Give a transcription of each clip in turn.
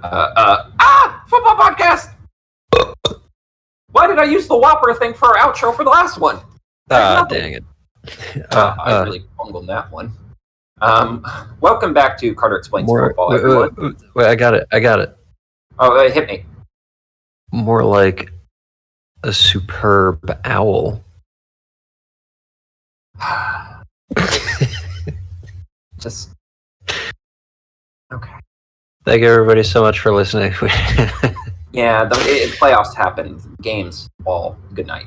Football podcast! Why did I use the Whopper thing for our outro for the last one? Dang it. I really bungled that one. Welcome back to Carter Explains Football, everyone. Wait, I got it. Oh, hit me. More like a superb owl. Just... Okay. Thank you, everybody, so much for listening. Yeah, the playoffs happened. Games, all. Good night.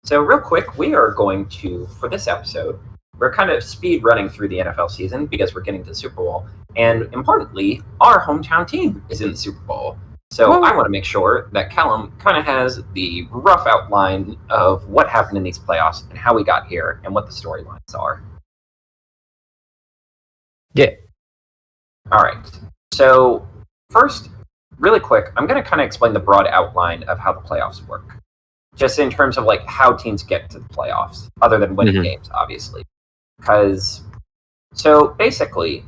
So real quick, we are going to, for this episode, we're kind of speed running through the NFL season because we're getting to the Super Bowl. And importantly, our hometown team is in the Super Bowl. So I want to make sure that Callum kind of has the rough outline of what happened in these playoffs and how we got here and what the storylines are. Yeah. All right. So first, really quick, I'm going to kind of explain the broad outline of how the playoffs work. Just in terms of like how teams get to the playoffs, other than winning games, obviously. So basically,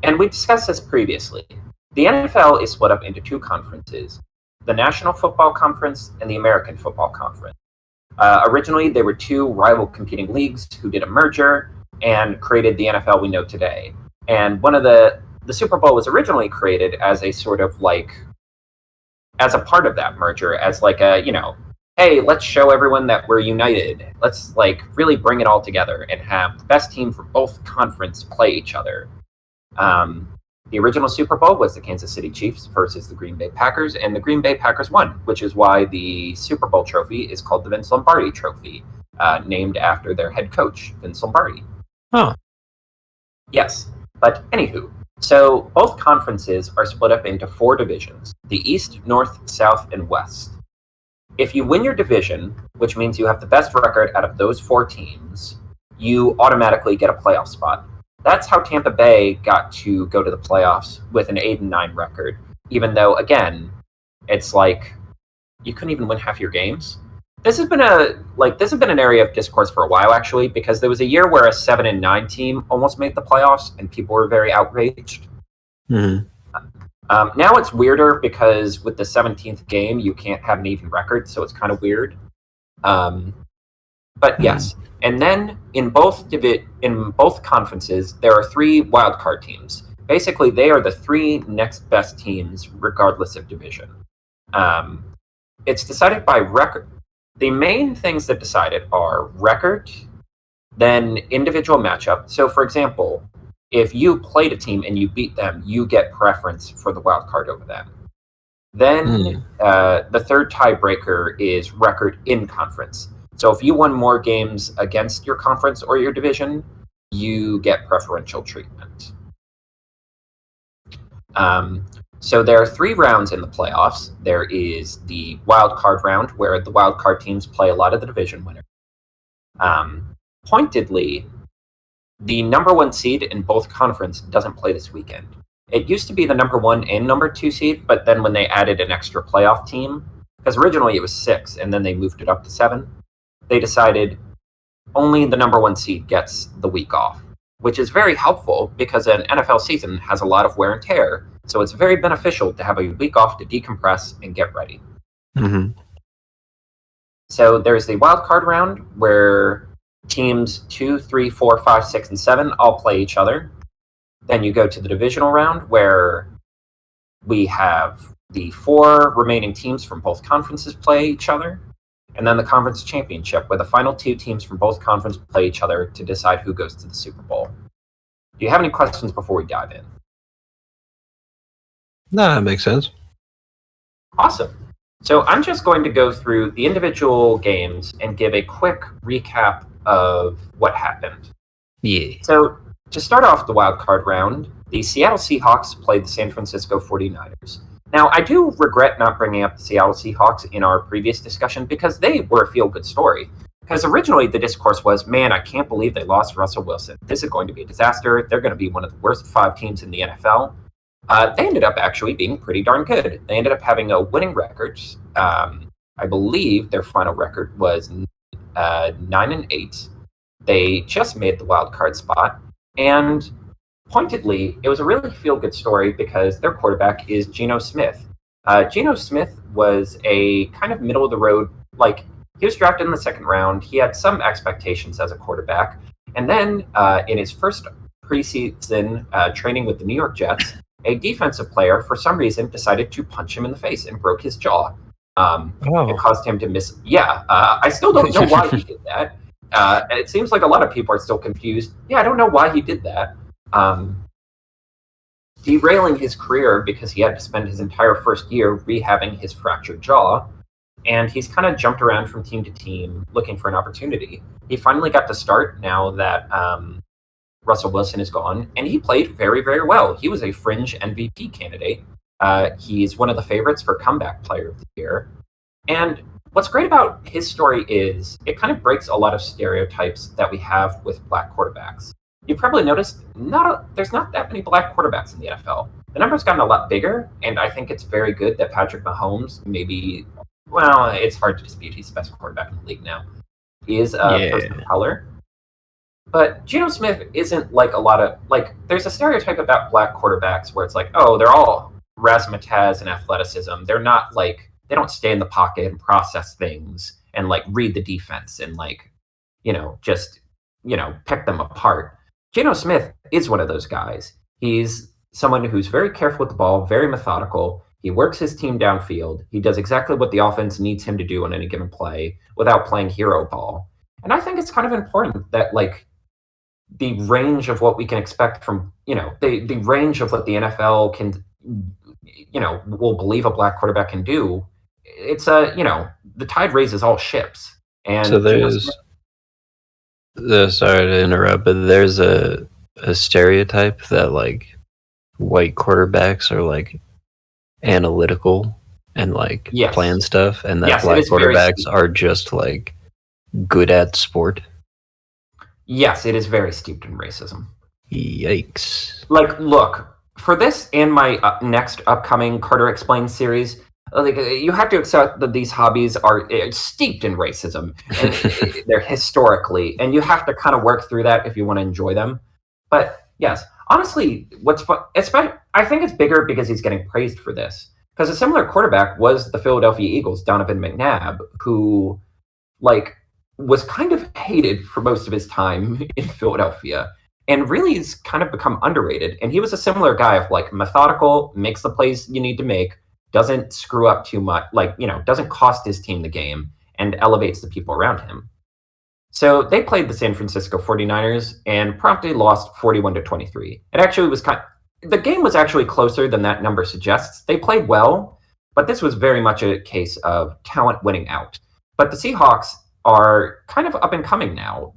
and we discussed this previously, the NFL is split up into two conferences, the National Football Conference and the American Football Conference. Originally, they were two rival competing leagues who did a merger and created the NFL we know today. And one of the Super Bowl was originally created as a sort of like, as a part of that merger, as like a, hey, let's show everyone that we're united. Let's like really bring it all together and have the best team from both conferences play each other. The original Super Bowl was the Kansas City Chiefs versus the Green Bay Packers, and the Green Bay Packers won, which is why the Super Bowl trophy is called the Vince Lombardi Trophy, named after their head coach, Vince Lombardi. Huh. Yes, but anywho, so both conferences are split up into four divisions, the East, North, South, and West. If you win your division, which means you have the best record out of those four teams, you automatically get a playoff spot. That's how Tampa Bay got to go to the playoffs with an 8-9 record, even though, again, it's like you couldn't even win half your games. This has been an area of discourse for a while, actually, because there was a year where a 7-9 team almost made the playoffs, and people were very outraged. Mm-hmm. Now it's weirder because with the 17th game, you can't have an even record, so it's kind of weird. But yes, and then in both conferences, there are three wildcard teams. Basically, they are the three next best teams, regardless of division. It's decided by record. The main things that decide it are record, then individual matchup. So, for example, if you played a team and you beat them, you get preference for the wild card over them. Then the third tiebreaker is record in conference. So if you won more games against your conference or your division, you get preferential treatment. So there are 3 rounds in the playoffs. There is the wild card round, where the wild card teams play a lot of the division winners. Pointedly, the number 1 seed in both conferences doesn't play this weekend. It used to be the number 1 and number 2 seed, but then when they added an extra playoff team, because originally it was 6, and then they moved it up to 7, they decided only the number 1 seed gets the week off, which is very helpful because an NFL season has a lot of wear and tear, so it's very beneficial to have a week off to decompress and get ready. Mm-hmm. So there's the wild card round where teams 2, 3, 4, 5, 6, and 7 all play each other. Then you go to the divisional round where we have the 4 remaining teams from both conferences play each other. And then the conference championship where the final 2 teams from both conferences play each other to decide who goes to the Super Bowl. Do you have any questions before we dive in? No, that makes sense. Awesome. So I'm just going to go through the individual games and give a quick recap of what happened. Yeah. So to start off the wild card round, the Seattle Seahawks played the San Francisco 49ers. Now, I do regret not bringing up the Seattle Seahawks in our previous discussion because they were a feel-good story. Because originally the discourse was, man, I can't believe they lost Russell Wilson. This is going to be a disaster. They're going to be one of the worst 5 teams in the NFL. They ended up actually being pretty darn good. They ended up having a winning record. I believe their final record was 9-8. They just made the wild card spot. And pointedly, it was a really feel-good story because their quarterback is Geno Smith. Geno Smith was a kind of middle-of-the-road, like, he was drafted in the second round. He had some expectations as a quarterback. And then in his first preseason training with the New York Jets, a defensive player, for some reason, decided to punch him in the face and broke his jaw. It caused him to miss. Yeah, I still don't know why he did that. It seems like a lot of people are still confused. Yeah, I don't know why he did that. Derailing his career because he had to spend his entire first year rehabbing his fractured jaw. And he's kind of jumped around from team to team looking for an opportunity. He finally got to start now that Russell Wilson is gone, and he played very, very well. He was a fringe MVP candidate. He's one of the favorites for comeback player of the year. And what's great about his story is it kind of breaks a lot of stereotypes that we have with black quarterbacks. You've probably noticed there's not that many black quarterbacks in the NFL. The number's gotten a lot bigger, and I think it's very good that Patrick Mahomes, maybe, well, it's hard to dispute he's the best quarterback in the league now, is a person of color. But Geno Smith isn't like a lot of, like, there's a stereotype about black quarterbacks where it's like, oh, they're all razzmatazz and athleticism. They're not like, they don't stay in the pocket and process things and like read the defense and like, just, pick them apart. Geno Smith is one of those guys. He's someone who's very careful with the ball, very methodical. He works his team downfield. He does exactly what the offense needs him to do on any given play without playing hero ball. And I think it's kind of important that, like, the range of what we can expect from, the range of what the NFL can, will believe a black quarterback can do. It's the tide raises all ships. And so sorry to interrupt, but there's a stereotype that like white quarterbacks are like analytical and like plan stuff, and that black quarterbacks are just like good at sport. Yes, it is very steeped in racism. Yikes. Like, look, for this and my next upcoming Carter Explains series, like, you have to accept that these hobbies are steeped in racism. And they're historically, and you have to kind of work through that if you want to enjoy them. But yes, honestly, what's fun, I think it's bigger because he's getting praised for this. Because a similar quarterback was the Philadelphia Eagles' Donovan McNabb, who, like, was kind of hated for most of his time in Philadelphia and really has kind of become underrated. And he was a similar guy of like methodical, makes the plays you need to make, doesn't screw up too much, like, doesn't cost his team the game and elevates the people around him. So they played the San Francisco 49ers and promptly lost 41-23. It actually was the game was actually closer than that number suggests. They played well, but this was very much a case of talent winning out. But the Seahawks are kind of up and coming now.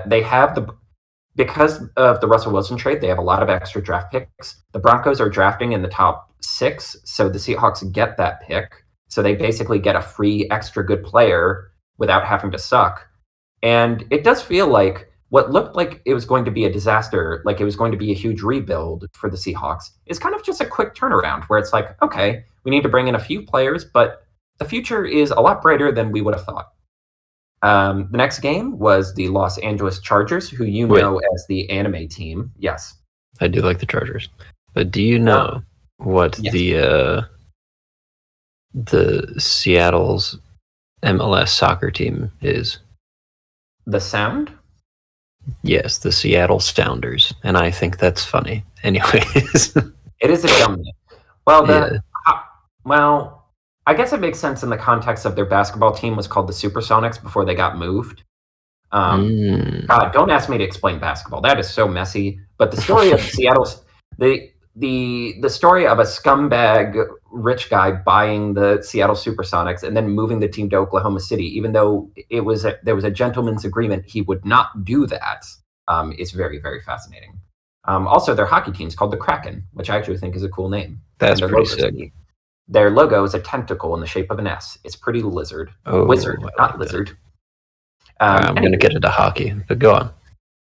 They have because of the Russell Wilson trade, they have a lot of extra draft picks. The Broncos are drafting in the top 6, so the Seahawks get that pick. So they basically get a free extra good player without having to suck. And it does feel like what looked like it was going to be a disaster, like it was going to be a huge rebuild for the Seahawks, is kind of just a quick turnaround where it's like, okay, we need to bring in a few players, but the future is a lot brighter than we would have thought. The next game was the Los Angeles Chargers, who know as the anime team. Yes. I do like the Chargers. But do you know what the Seattle's MLS soccer team is? The Sound? Yes, the Seattle Sounders. And I think that's funny. Anyways. It is a dumb name. Well, well, I guess it makes sense in the context of their basketball team was called the Supersonics before they got moved. God, don't ask me to explain basketball. That is so messy. But the story of Seattle's the story of a scumbag rich guy buying the Seattle Supersonics and then moving the team to Oklahoma City, even though there was a gentleman's agreement he would not do that, is very, very fascinating. Also, their hockey team is called the Kraken, which I actually think is a cool name. That's pretty sick. Their logo is a tentacle in the shape of an S. It's pretty lizard. Wizard, not lizard. I'm going to get into hockey, but go on.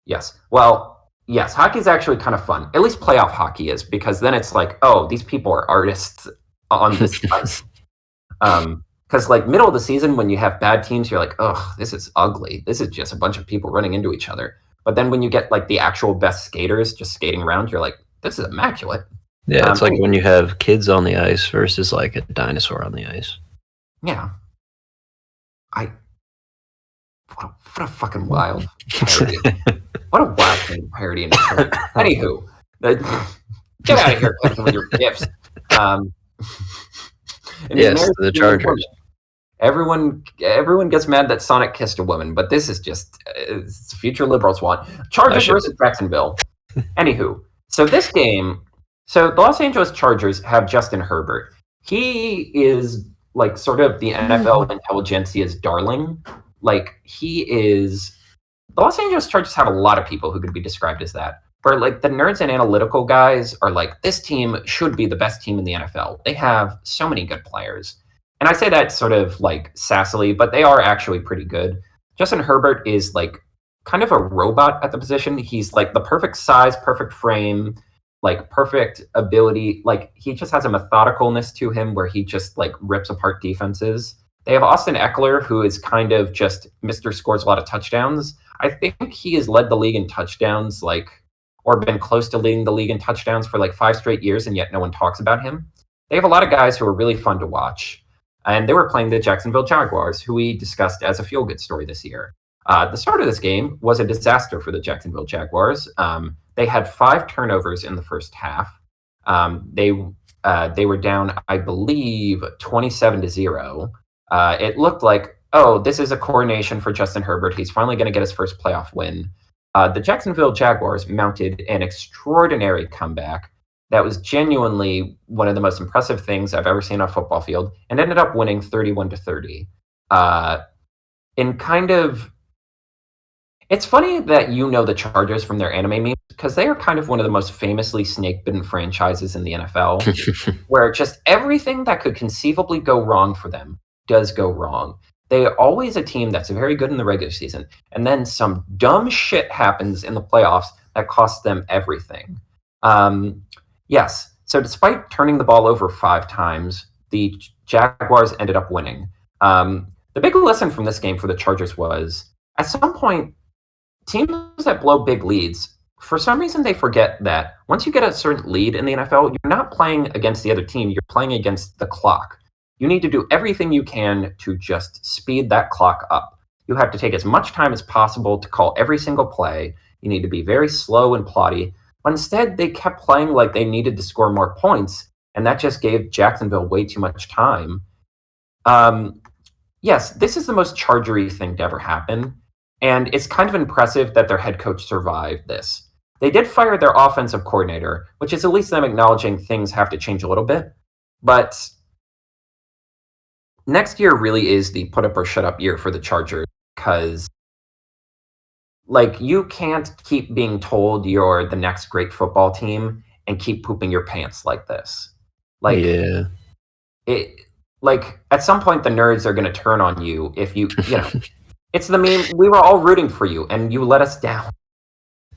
Yes. Well, yes, hockey is actually kind of fun. At least playoff hockey is, because then it's like, oh, these people are artists on this ice. Because like middle of the season when you have bad teams, you're like, oh, this is ugly. This is just a bunch of people running into each other. But then when you get like the actual best skaters just skating around, you're like, this is immaculate. Yeah, it's like when you have kids on the ice versus like a dinosaur on the ice. Yeah. What a fucking wild parody. What a wild thing parody in Detroit. Anywho, get out of here, Kevin, with your gifts. Yes, the Chargers. Everyone gets mad that Sonic kissed a woman, but this is just it's future liberals want. Chargers versus Jacksonville. Anywho, so this game, so the Los Angeles Chargers have Justin Herbert. He is like sort of the NFL intelligentsia's darling. Like the Los Angeles Chargers have a lot of people who could be described as that. Where like the nerds and analytical guys are like, this team should be the best team in the NFL. They have so many good players. And I say that sort of like sassily, but they are actually pretty good. Justin Herbert is like kind of a robot at the position. He's like the perfect size, perfect frame, like perfect ability. Like he just has a methodicalness to him where he just like rips apart defenses. They have Austin Eckler, who is kind of just Mr. Scores a lot of touchdowns. I think he has led the league in touchdowns, or been close to leading the league in touchdowns for like 5 straight years, and yet no one talks about him. They have a lot of guys who are really fun to watch. And they were playing the Jacksonville Jaguars, who we discussed as a feel-good story this year. The start of this game was a disaster for the Jacksonville Jaguars. They had 5 turnovers in the first half. They were down, I believe, 27-0. It looked like, this is a coronation for Justin Herbert. He's finally going to get his first playoff win. The Jacksonville Jaguars mounted an extraordinary comeback that was genuinely one of the most impressive things I've ever seen on a football field, and ended up winning 31-30. It's funny that you know the Chargers from their anime memes, because they are kind of one of the most famously snake-bitten franchises in the NFL, where just everything that could conceivably go wrong for them does go wrong. They are always a team that's very good in the regular season, and then some dumb shit happens in the playoffs that costs them everything. Yes, so despite turning the ball over 5 times, the Jaguars ended up winning. The big lesson from this game for the Chargers was, at some point, teams that blow big leads, for some reason they forget that once you get a certain lead in the NFL, you're not playing against the other team, you're playing against the clock. You need to do everything you can to just speed that clock up. You have to take as much time as possible to call every single play. You need to be very slow and plotty. But instead, they kept playing like they needed to score more points, and that just gave Jacksonville way too much time. Yes, this is the most Chargery thing to ever happen, and it's kind of impressive that their head coach survived this. They did fire their offensive coordinator, which is at least them acknowledging things have to change a little bit, but next year really is the put up or shut up year for the Chargers, because you can't keep being told you're the next great football team and keep pooping your pants like this. At some point the nerds are going to turn on you if you know, it's the meme, we were all rooting for you and you let us down.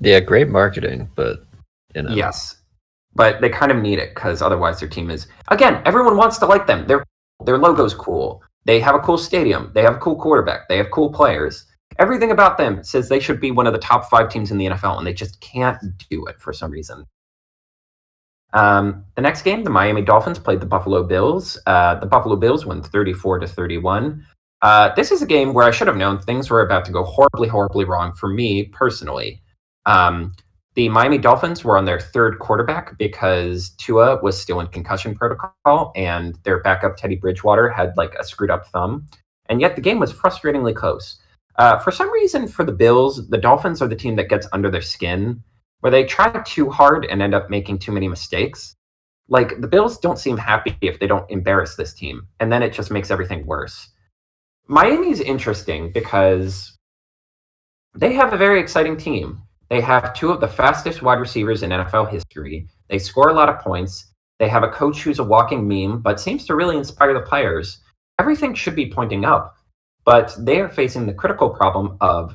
Yeah, great marketing, but Yes. But they kind of need it, because otherwise their team is, again, everyone wants to like them. Their logo's cool. They have a cool stadium. They have a cool quarterback. They have cool players. Everything about them says they should be one of the top 5 teams in the NFL, and they just can't do it for some reason. The next game, the Miami Dolphins played the Buffalo Bills. The Buffalo Bills won 34-31. This is a game where I should have known things were about to go horribly, horribly wrong for me personally. The Miami Dolphins were on their 3rd quarterback because Tua was still in concussion protocol, and their backup Teddy Bridgewater had a screwed up thumb. And yet the game was frustratingly close. For some reason, for the Bills, the Dolphins are the team that gets under their skin, where they try too hard and end up making too many mistakes. The Bills don't seem happy if they don't embarrass this team, and then it just makes everything worse. Miami's interesting because they have a very exciting team. They have 2 of the fastest wide receivers in NFL history. They score a lot of points. They have a coach who's a walking meme, but seems to really inspire the players. Everything should be pointing up. But they are facing the critical problem of,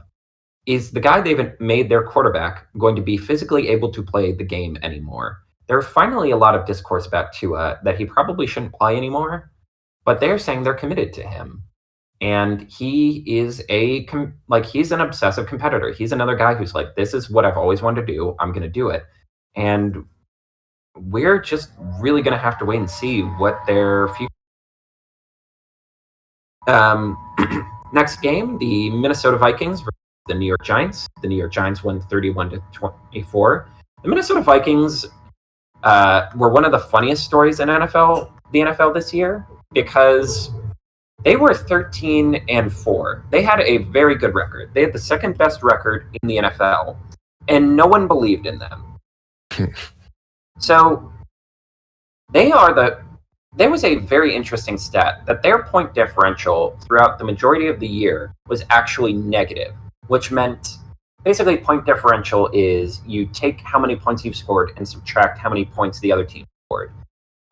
is the guy they've made their quarterback going to be physically able to play the game anymore? There's finally a lot of discourse about Tua that he probably shouldn't play anymore, but they're saying they're committed to him. And he is he's an obsessive competitor. He's another guy who's like, this is what I've always wanted to do. I'm going to do it. And we're just really going to have to wait and see what their future. Next game, the Minnesota Vikings versus the New York Giants. The New York Giants won 31-24. The Minnesota Vikings were one of the funniest stories in the NFL this year, because they were 13-4. They had a very good record. They had the second best record in the NFL, and no one believed in them. So there was a very interesting stat that their point differential throughout the majority of the year was actually negative, which meant basically point differential is you take how many points you've scored and subtract how many points the other team scored.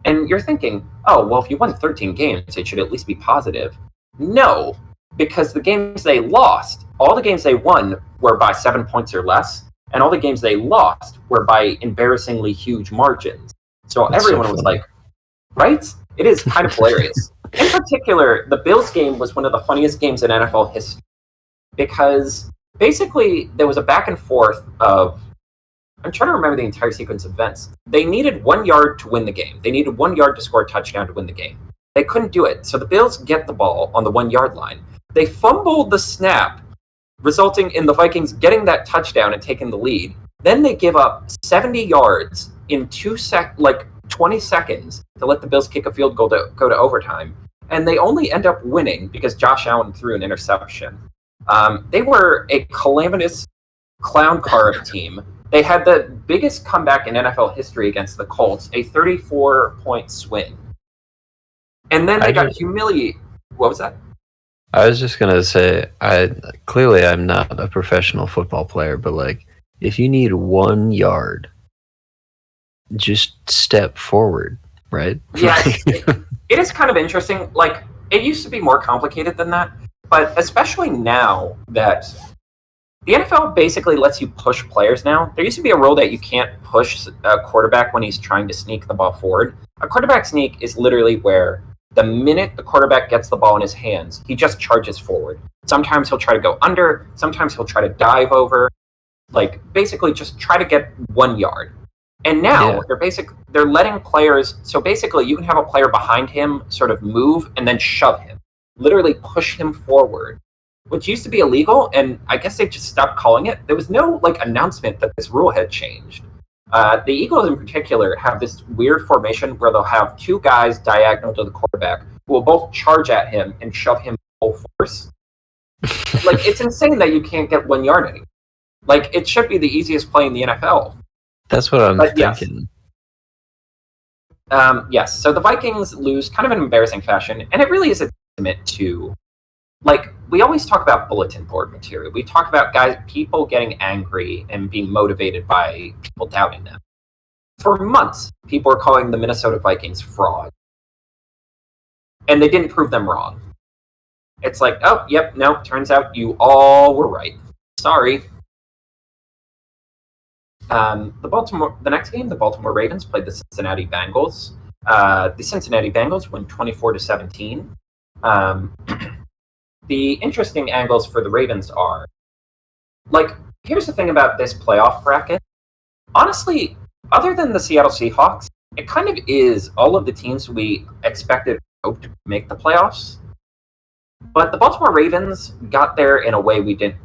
And you're thinking, oh, well, if you won 13 games, it should at least be positive. No, because the games they lost, all the games they won were by 7 points or less, and all the games they lost were by embarrassingly huge margins. So everyone was like, right? It is kind of hilarious. In particular, the Bills game was one of the funniest games in NFL history, because basically there was a back and forth of, I'm trying to remember the entire sequence of events. They needed 1 yard to win the game. They needed 1 yard to score a touchdown to win the game. They couldn't do it, so the Bills get the ball on the 1 yard line. They fumbled the snap, resulting in the Vikings getting that touchdown and taking the lead. Then they give up 70 yards in 20 seconds to let the Bills kick a field goal to go to overtime. And they only end up winning because Josh Allen threw an interception. They were a calamitous clown car of a team. They had the biggest comeback in NFL history against the Colts, a 34-point swing. And then they got humiliated. What was that? I was just going to say, I'm not a professional football player, but if you need 1 yard, just step forward, right? Yeah, it is kind of interesting. It used to be more complicated than that, but especially now that the NFL basically lets you push players now. There used to be a rule that you can't push a quarterback when he's trying to sneak the ball forward. A quarterback sneak is literally where the minute the quarterback gets the ball in his hands, he just charges forward. Sometimes he'll try to go under, sometimes he'll try to dive over, basically just try to get 1 yard. And now they're letting players, so basically you can have a player behind him sort of move and then shove him, literally push him forward, which used to be illegal, and I guess they just stopped calling it. There was no announcement that this rule had changed. The Eagles in particular have this weird formation where they'll have 2 guys diagonal to the quarterback who will both charge at him and shove him full force. It's insane that you can't get 1 yard anymore. It should be the easiest play in the NFL. That's what I'm thinking. Yes, so the Vikings lose kind of an embarrassing fashion, and it really is a testament to, we always talk about bulletin board material. We talk about people getting angry and being motivated by people doubting them. For months, people were calling the Minnesota Vikings fraud, and they didn't prove them wrong. It's turns out you all were right. Sorry. The next game, the Baltimore Ravens played the Cincinnati Bengals. The Cincinnati Bengals won 24-17. The interesting angles for the Ravens are, here's the thing about this playoff bracket. Honestly, other than the Seattle Seahawks, it kind of is all of the teams we expected hoped to make the playoffs. But the Baltimore Ravens got there in a way we didn't,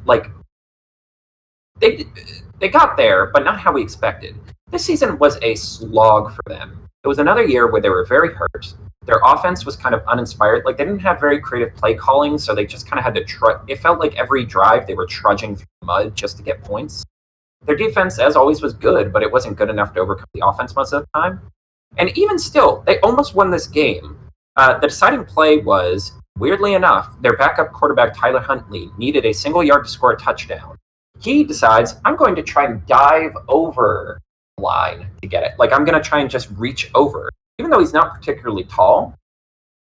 They got there, but not how we expected. This season was a slog for them. It was another year where they were very hurt. Their offense was kind of uninspired. They didn't have very creative play calling, so they just kind of had to it felt like every drive they were trudging through the mud just to get points. Their defense, as always, was good, but it wasn't good enough to overcome the offense most of the time. And even still, they almost won this game. The deciding play was, weirdly enough, their backup quarterback, Tyler Huntley, needed a single yard to score a touchdown. He decides, I'm going to try and dive over the line to get it. I'm going to try and just reach over, even though he's not particularly tall.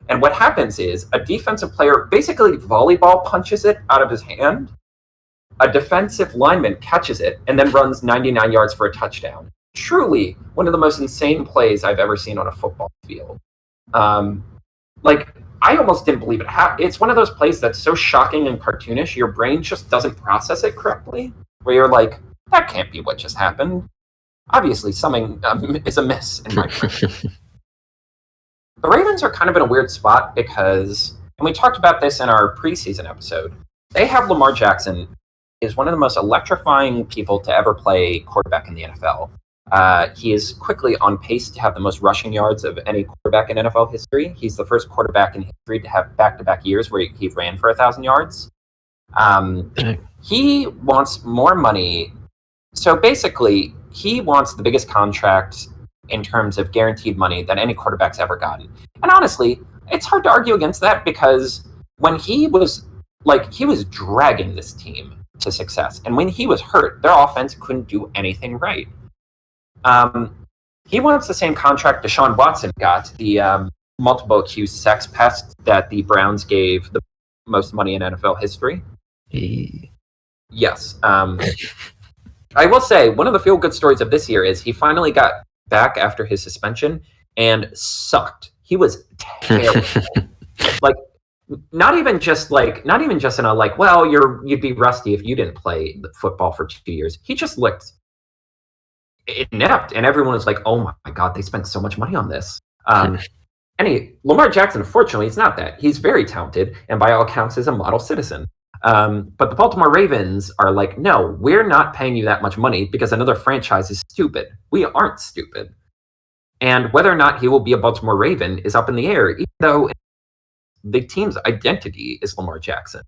And what happens is a defensive player basically volleyball punches it out of his hand. A defensive lineman catches it and then runs 99 yards for a touchdown. Truly one of the most insane plays I've ever seen on a football field. I almost didn't believe it. It's one of those plays that's so shocking and cartoonish, your brain just doesn't process it correctly, where you're like, that can't be what just happened. Obviously, something is amiss in my brain. The Ravens are kind of in a weird spot because, and we talked about this in our preseason episode, they have Lamar Jackson, is one of the most electrifying people to ever play quarterback in the NFL. He is quickly on pace to have the most rushing yards of any quarterback in NFL history. He's the first quarterback in history to have back-to-back years where he ran for 1,000 yards. He wants more money. So basically, he wants the biggest contract in terms of guaranteed money that any quarterback's ever gotten. And honestly, it's hard to argue against that because when he was dragging this team to success. And when he was hurt, their offense couldn't do anything right. He wants the same contract Deshaun Watson got, the multiple accused sex pest that the Browns gave the most money in NFL history. Yes. I will say, one of the feel-good stories of this year is he finally got back after his suspension and sucked. He was terrible. Not even just in a well, you'd be rusty if you didn't play football for 2 years. He just looked inept, and everyone was like, "Oh my God, they spent so much money on this." Lamar Jackson, fortunately, is not that. He's very talented, and by all accounts, is a model citizen. But the Baltimore Ravens are like, "No, we're not paying you that much money because another franchise is stupid. We aren't stupid." And whether or not he will be a Baltimore Raven is up in the air, even though the team's identity is Lamar Jackson.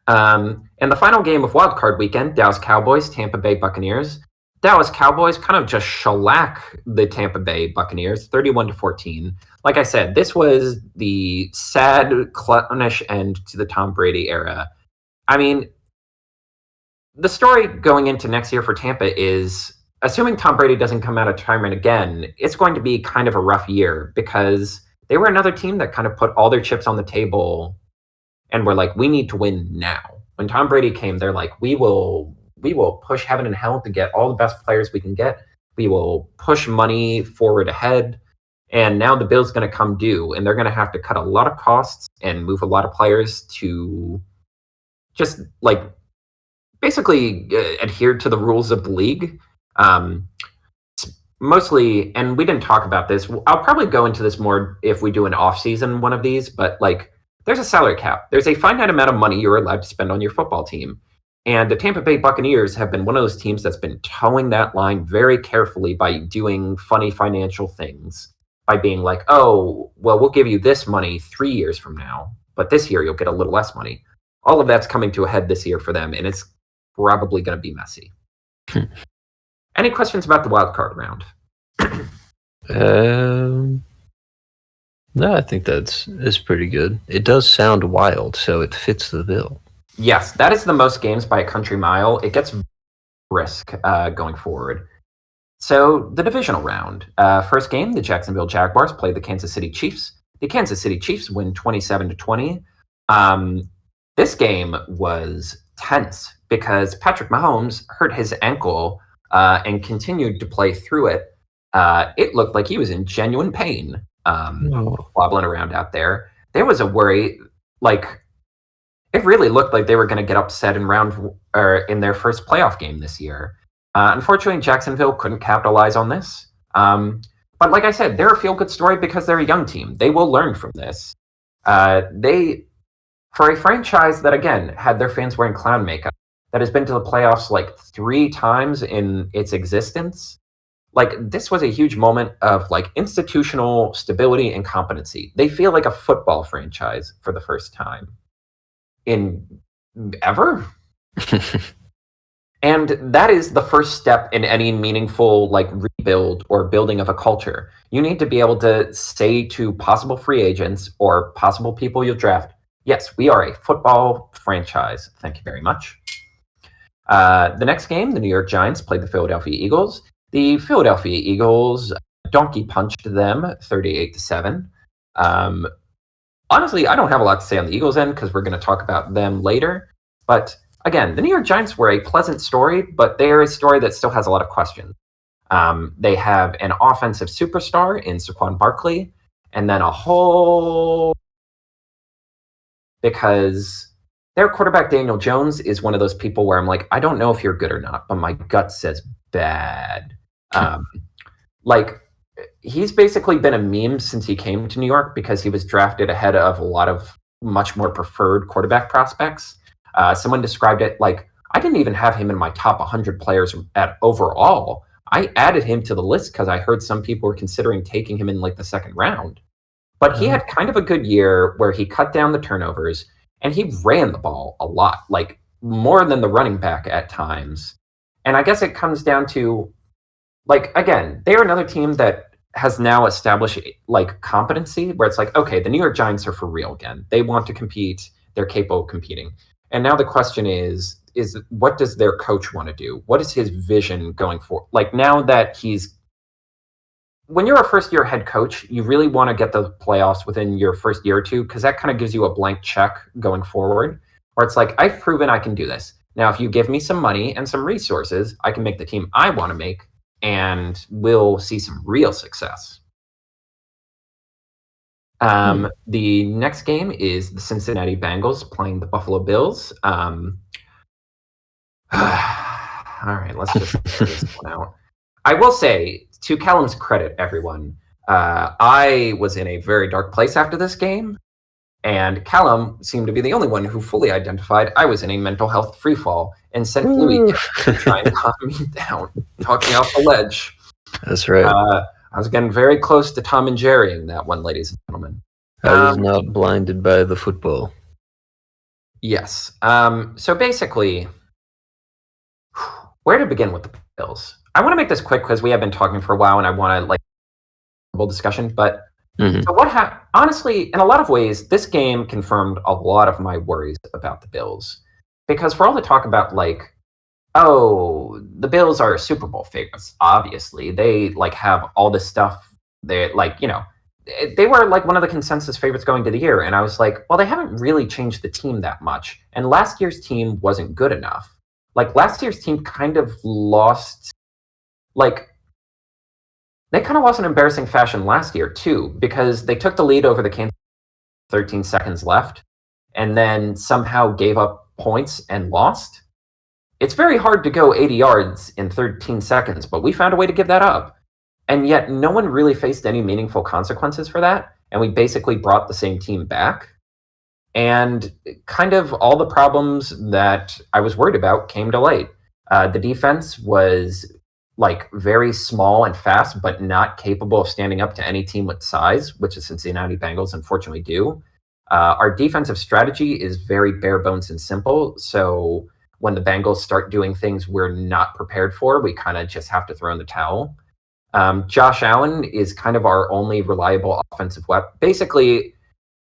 And the final game of Wild Card Weekend, Dallas Cowboys, Tampa Bay Buccaneers. Dallas Cowboys kind of just shellac the Tampa Bay Buccaneers, 31-14. Like I said, this was the sad, clownish end to the Tom Brady era. I mean, the story going into next year for Tampa is, assuming Tom Brady doesn't come out of retirement again, it's going to be kind of a rough year because they were another team that kind of put all their chips on the table and were like, we need to win now. When Tom Brady came, they're like, we will push heaven and hell to get all the best players we can get. We will push money forward ahead. And now the bill's going to come due, and they're going to have to cut a lot of costs and move a lot of players to just basically adhere to the rules of the league. Mostly, and we didn't talk about this. I'll probably go into this more if we do an off-season one of these, but there's a salary cap. There's a finite amount of money you're allowed to spend on your football team. And the Tampa Bay Buccaneers have been one of those teams that's been towing that line very carefully by doing funny financial things, by being like, oh, well, we'll give you this money 3 years from now, but this year you'll get a little less money. All of that's coming to a head this year for them, and it's probably going to be messy. Any questions about the wild card round? No, I think that's pretty good. It does sound wild, so it fits the bill. Yes, that is the most games by a country mile. It gets brisk going forward. So the divisional round. First game, the Jacksonville Jaguars play the Kansas City Chiefs. The Kansas City Chiefs win 27-20. This game was tense because Patrick Mahomes hurt his ankle and continued to play through it. It looked like he was in genuine pain, wobbling around out there. There was a worry, it really looked like they were going to get upset in in their first playoff game this year. Unfortunately, Jacksonville couldn't capitalize on this. But like I said, they're a feel-good story because they're a young team. They will learn from this. For a franchise that, again, had their fans wearing clown makeup, that has been to the playoffs 3 times in its existence, this was a huge moment of institutional stability and competency. They feel like a football franchise for the first time in ever. And that is the first step in any meaningful rebuild or building of a culture. You need to be able to say to possible free agents or possible people you'll draft, yes, we are a football franchise. Thank you very much. The next game, the New York Giants played the Philadelphia Eagles. The Philadelphia Eagles donkey punched them 38-7. Honestly, I don't have a lot to say on the Eagles end because we're going to talk about them later. But again, the New York Giants were a pleasant story, but they're a story that still has a lot of questions. They have an offensive superstar in Saquon Barkley, and then a whole, because their quarterback, Daniel Jones, is one of those people where I'm like, I don't know if you're good or not, but my gut says bad. Like, he's basically been a meme since he came to New York because he was drafted ahead of a lot of much more preferred quarterback prospects. Someone described it like, I didn't even have him in my top 100 players at overall. I added him to the list because I heard some people were considering taking him in like the second round. But he had kind of a good year where he cut down the turnovers and he ran the ball a lot, like more than the running back at times. And I guess it comes down to, like, again, they're another team that has now established like competency where it's like, okay, the New York Giants are for real again. They want to compete. They're capable of competing. And now the question is what does their coach want to do? What is his vision going forward? Like, now that when you're a first-year head coach, you really want to get the playoffs within your first year or two because that kind of gives you a blank check going forward. Or it's like, I've proven I can do this. Now, if you give me some money and some resources, I can make the team I want to make, and we'll see some real success. The next game is the Cincinnati Bengals playing the Buffalo Bills. All right, let's just figure this one out. I will say, to Callum's credit, everyone, I was in a very dark place after this game, and Callum seemed to be the only one who fully identified I was in a mental health freefall and sent Louis to try and calm me down, talk me off the ledge. That's right. I was getting very close to Tom and Jerry in that one, ladies and gentlemen. I was not blinded by the football. Yes. So basically, where to begin with the Bills? I want to make this quick because we have been talking for a while and I want to like a discussion. But so what happened? Honestly, in a lot of ways, this game confirmed a lot of my worries about the Bills. Because for all the talk about like, oh, the Bills are Super Bowl favorites, obviously. They like have all this stuff. They like, you know, they were like one of the consensus favorites going to the year. And I was like, well, they haven't really changed the team that much. And last year's team wasn't good enough. Like last year's team kind of lost, like they kind of lost in embarrassing fashion last year too, because they took the lead over the Kansas 13 seconds left and then somehow gave up points and lost. It's very hard to go 80 yards in 13 seconds, but we found a way to give that up. And yet no one really faced any meaningful consequences for that. And we basically brought the same team back. And kind of all the problems that I was worried about came to light. The defense was like very small and fast, but not capable of standing up to any team with size, which the Cincinnati Bengals unfortunately do. Our defensive strategy is very bare bones and simple. So when the Bengals start doing things we're not prepared for, we kind of just have to throw in the towel. Josh Allen is kind of our only reliable offensive weapon. Basically,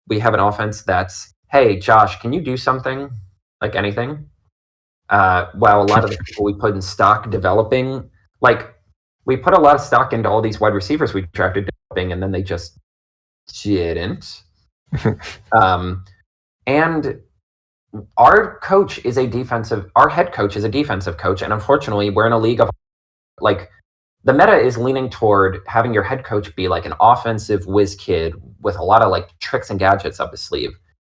we have an offense that's, hey, Josh, can you do something? Like anything? While a lot of the people we put in stock developing, like we put a lot of stock into all these wide receivers we drafted developing, and then they just didn't. And our coach is our head coach is a defensive coach. And unfortunately, we're in a league of like, the meta is leaning toward having your head coach be like an offensive whiz kid with a lot of like tricks and gadgets up his sleeve.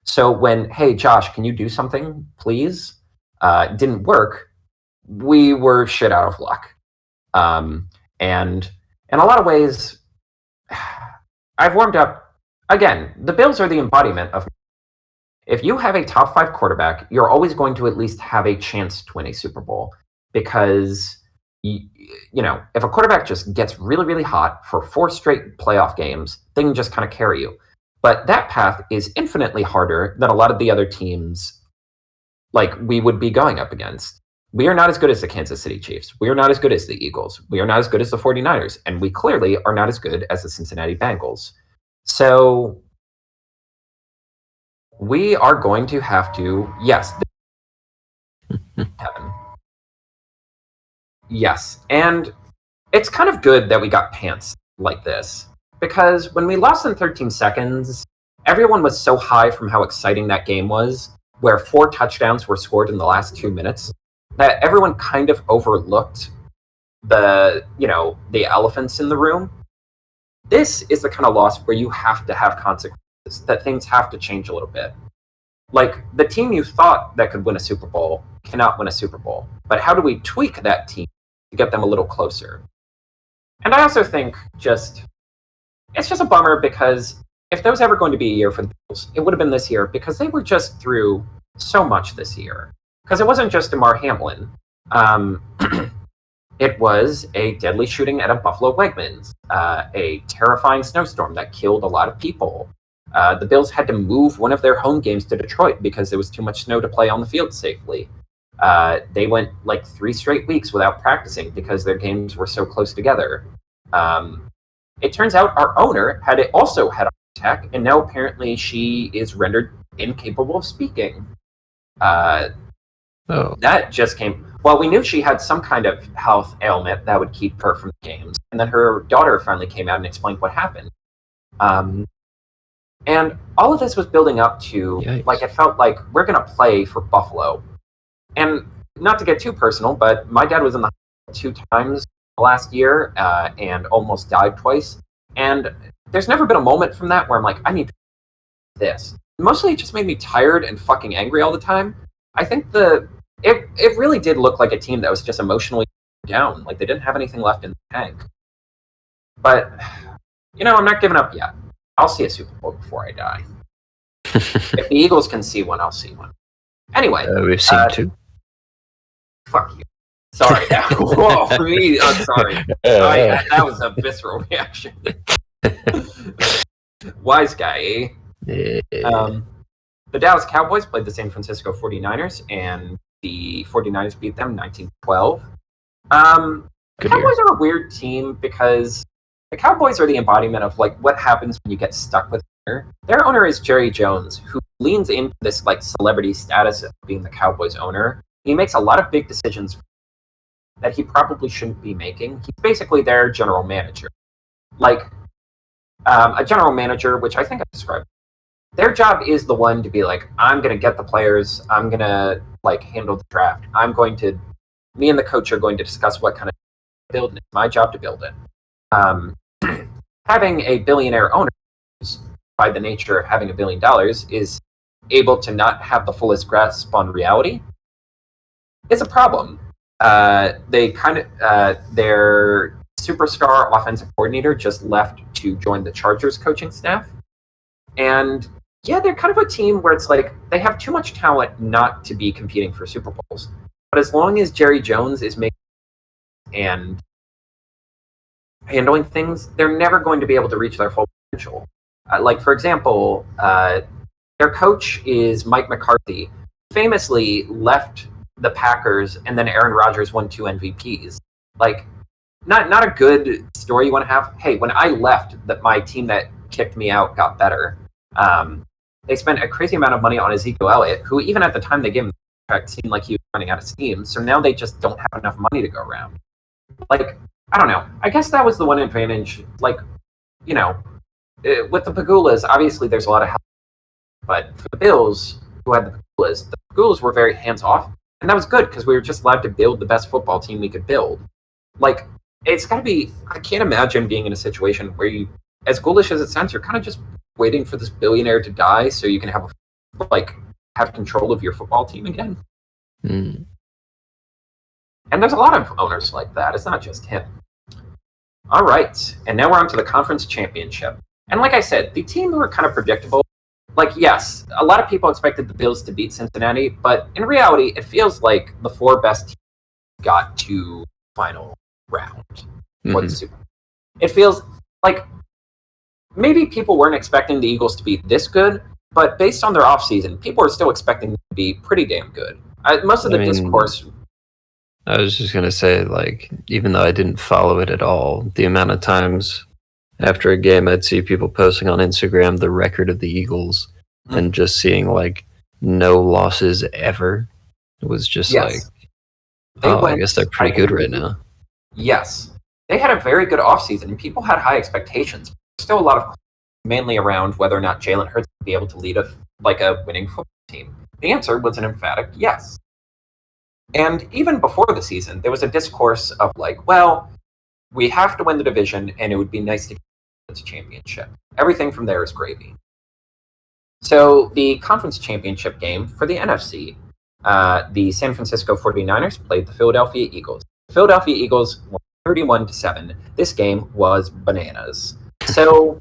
So when, hey, Josh, can you do something, please? Didn't work. We were shit out of luck. And in a lot of ways, I've warmed up. Again, the Bills are the embodiment of, if you have a top 5 quarterback, you're always going to at least have a chance to win a Super Bowl, because you know, if a quarterback just gets really, really hot for 4 straight playoff games, they can just kind of carry you. But that path is infinitely harder than a lot of the other teams like we would be going up against. We are not as good as the Kansas City Chiefs. We are not as good as the Eagles. We are not as good as the 49ers. And we clearly are not as good as the Cincinnati Bengals. So we are going to have to, yes, Kevin. Yes, and it's kind of good that we got pants like this, because when we lost in 13 seconds, everyone was so high from how exciting that game was, where 4 touchdowns were scored in the last 2 minutes, that everyone kind of overlooked the elephants in the room. This is the kind of loss where you have to have consequences, that things have to change a little bit. Like, the team you thought that could win a Super Bowl cannot win a Super Bowl. But how do we tweak that team to get them a little closer? And I also think it's just a bummer, because if there was ever going to be a year for the Bills, it would have been this year, because they were just through so much this year. Because it wasn't just Damar Hamlin. It was a deadly shooting at a Buffalo Wegmans, a terrifying snowstorm that killed a lot of people. The Bills had to move one of their home games to Detroit because there was too much snow to play on the field safely. They went like 3 straight weeks without practicing because their games were so close together. It turns out our owner also had a heart attack, and now apparently she is rendered incapable of speaking. That just came... Well, we knew she had some kind of health ailment that would keep her from games, and then her daughter finally came out and explained what happened. And all of this was building up to, like, it felt like we're going to play for Buffalo. And not to get too personal, but my dad was in the hospital 2 times last year and almost died twice. And there's never been a moment from that where I'm like, I need to do this. Mostly it just made me tired and fucking angry all the time. I think it really did look like a team that was just emotionally down. Like, they didn't have anything left in the tank. But, I'm not giving up yet. I'll see a Super Bowl before I die. If the Eagles can see one, I'll see one. Anyway. We've seen 2. Fuck you. Sorry. Whoa, for me, I'm sorry. That was a visceral reaction. Wise guy, eh? The Dallas Cowboys played the San Francisco 49ers, and the 49ers beat them 19-12. The Cowboys are a weird team because the Cowboys are the embodiment of, like, what happens when you get stuck with their owner. Their owner is Jerry Jones, who leans into this, like, celebrity status of being the Cowboys owner. He makes a lot of big decisions that he probably shouldn't be making. He's basically their general manager. Like, a general manager, which I think I described. Their job is the one to be like, I'm going to get the players, I'm going to, like, handle the draft. Me and the coach are going to discuss what kind of build, and it's my job to build it. Having a billionaire owner, by the nature of having $1 billion, is able to not have the fullest grasp on reality. It's a problem. Their superstar offensive coordinator just left to join the Chargers coaching staff. And yeah, they're kind of a team where it's like they have too much talent not to be competing for Super Bowls. But as long as Jerry Jones is making and handling things, they're never going to be able to reach their full potential. Like, for example, their coach is Mike McCarthy, famously left the Packers, and then Aaron Rodgers won 2 MVPs. Like, not a good story you want to have. Hey, when I left, my team that kicked me out got better. They spent a crazy amount of money on Ezekiel Elliott, who even at the time they gave him the contract seemed like he was running out of steam. So now they just don't have enough money to go around. Like, I don't know. I guess that was the one advantage. Like, with the Pagulas, obviously there's a lot of help. But for the Bills, who had the Pagulas were very hands-off. And that was good because we were just allowed to build the best football team we could build. Like, it's got to be... I can't imagine being in a situation where you, as ghoulish as it sounds, you're kind of just waiting for this billionaire to die so you can have control of your football team again. Mm. And there's a lot of owners like that. It's not just him. All right. And now we're on to the conference championship. And like I said, the teams were kind of predictable. Like, yes, a lot of people expected the Bills to beat Cincinnati, but in reality, it feels like the 4 best teams got to the final round for the Super Bowl. It feels like maybe people weren't expecting the Eagles to be this good, but based on their offseason, people are still expecting them to be pretty damn good. Most of the discourse... I was just going to say, like, even though I didn't follow it at all, the amount of times after a game I'd see people posting on Instagram the record of the Eagles and just seeing, like, no losses ever. It was just like, I guess they're pretty good right now. Yes. They had a very good offseason, and people had high expectations. There's still a lot of mainly around whether or not Jalen Hurts would be able to lead a winning football team. The answer was an emphatic yes. And even before the season, there was a discourse of like, well, we have to win the division, and it would be nice to get championship. Everything from there is gravy. So the conference championship game for the NFC, the San Francisco 49ers played the Philadelphia Eagles. The Philadelphia Eagles won 31-7. This game was bananas. So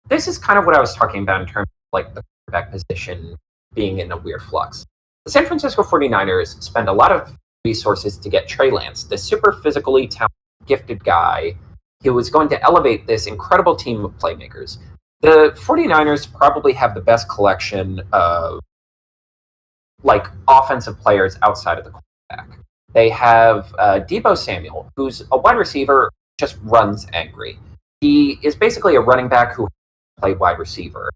this is kind of what I was talking about in terms of like the quarterback position being in a weird flux. The San Francisco 49ers spend a lot of resources to get Trey Lance, this super physically talented, gifted guy who was going to elevate this incredible team of playmakers. The 49ers probably have the best collection of like offensive players outside of the quarterback. They have Deebo Samuel, who's a wide receiver, just runs angry. He is basically a running back who played wide receiver.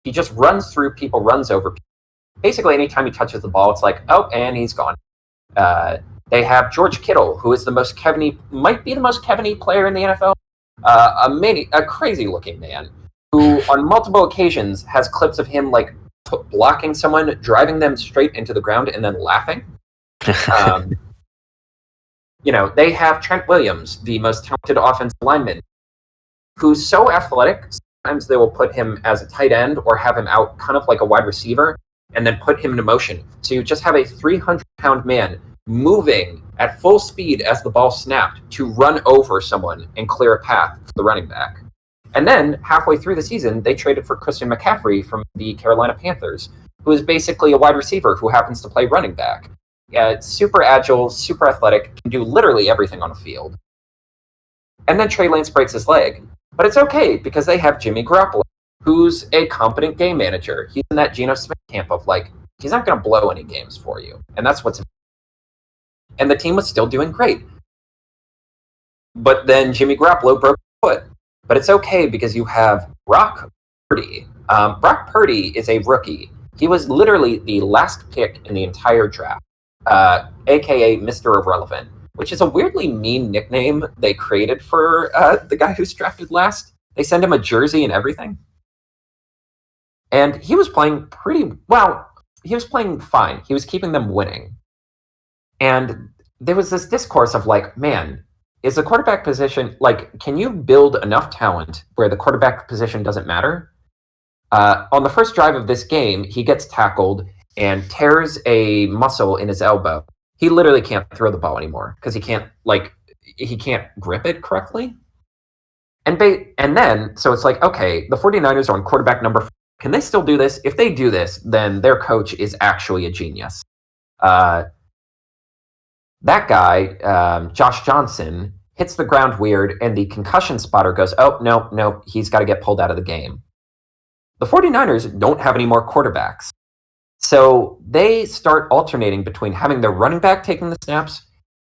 He just runs through people, runs over people. Basically, anytime he touches the ball, it's like, oh, and he's gone. They have George Kittle, who is might be the most Kevin-y player in the NFL. A crazy-looking man who, on multiple occasions, has clips of him like blocking someone, driving them straight into the ground, and then laughing. They have Trent Williams, the most talented offensive lineman, who's so athletic. Sometimes they will put him as a tight end or have him out kind of like a wide receiver, and then put him into motion. So you just have a 300-pound man moving at full speed as the ball snapped to run over someone and clear a path for the running back. And then, halfway through the season, they traded for Christian McCaffrey from the Carolina Panthers, who is basically a wide receiver who happens to play running back. It's super agile, super athletic, can do literally everything on a field. And then Trey Lance breaks his leg. But it's okay, because they have Jimmy Garoppolo, who's a competent game manager. He's in that Geno Smith camp of, like, he's not going to blow any games for you. And that's what's... And the team was still doing great. But then Jimmy Garoppolo broke his foot. But it's okay because you have Brock Purdy. Brock Purdy is a rookie. He was literally the last pick in the entire draft, a.k.a. Mr. Irrelevant, which is a weirdly mean nickname they created for the guy who's drafted last. They send him a jersey and everything. And he was playing pretty well. He was playing fine. He was keeping them winning. And there was this discourse of like, man, is the quarterback position, like, can you build enough talent where the quarterback position doesn't matter? On the first drive of this game, he gets tackled and tears a muscle in his elbow. He literally can't throw the ball anymore because he can't grip it correctly. And then, so it's like, okay, the 49ers are on quarterback number 4. Can they still do this? If they do this, then their coach is actually a genius. That guy, Josh Johnson, hits the ground weird, and the concussion spotter goes, oh, no, he's got to get pulled out of the game. The 49ers don't have any more quarterbacks. So they start alternating between having their running back taking the snaps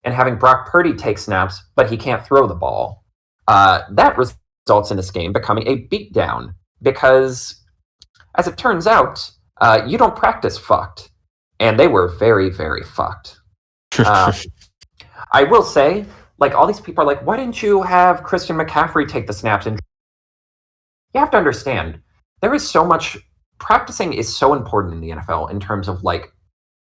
and having Brock Purdy take snaps, but he can't throw the ball. That results in this game becoming a beatdown because, as it turns out, you don't practice fucked. And they were very, very fucked. I will say, like, all these people are like, why didn't you have Christian McCaffrey take the snaps? And you have to understand, there is so much, practicing is so important in the NFL in terms of, like,